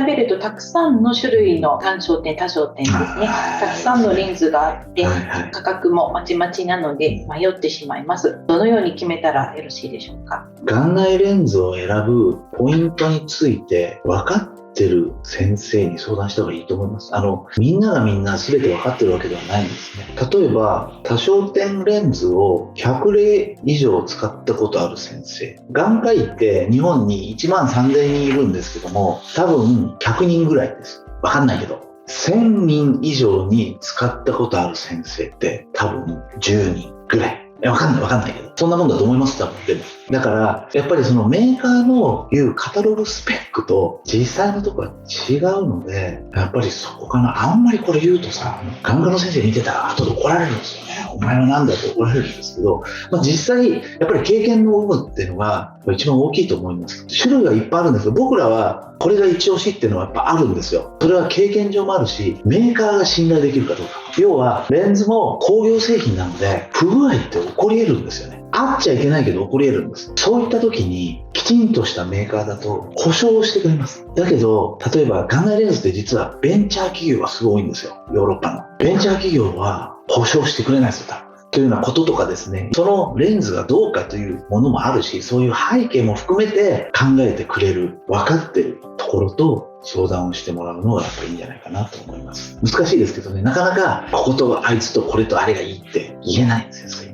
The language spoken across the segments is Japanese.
調べるとたくさんの種類の単焦点多焦点ですね、たくさんのレンズがあって、価格もまちまちなので迷ってしまいます。どのように決めたらよろしいでしょうか？眼内レンズを選ぶポイントについて分かってる先生に相談した方がいいと思います。みんながみんな全て分かってるわけではないんですね。例えば多焦点レンズを100例以上使ったことある先生、眼科医って日本に1万3000人いるんですけども、多分100人ぐらいです。分かんないけど1000人以上に使ったことある先生って多分10人ぐらい。わかんないけど、そんなもんだと思います。多分。でもだからやっぱりそのメーカーのいうカタログスペックと実際のところは違うので、やっぱりそこかな。あんまりこれ言うとさ、眼科の先生見てたら後で怒られるんですよね。お前はなんだと怒られるんですけど、実際やっぱり経験の有無っていうのが一番大きいと思います。種類はいっぱいあるんですけど、僕らはこれが一押しっていうのはやっぱあるんですよ。それは経験上もあるし、メーカーが信頼できるかどうか。要はレンズも工業製品なので不具合って起こり得るんですよね。あっちゃいけないけど起こり得るんです。そういった時にきちんとしたメーカーだと保証をしてくれます。だけど例えば眼内レンズって実はベンチャー企業がすごい多いんですよ。ヨーロッパのベンチャー企業は保証してくれないですよ。というようなこととかですね、そのレンズがどうかというものもあるし、そういう背景も含めて考えてくれる、分かってるところと相談をしてもらうのがやっぱりいいんじゃないかなと思います。難しいですけどね、なかなかこことあいつとこれとあれがいいって言えないんですよ。す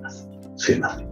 いません。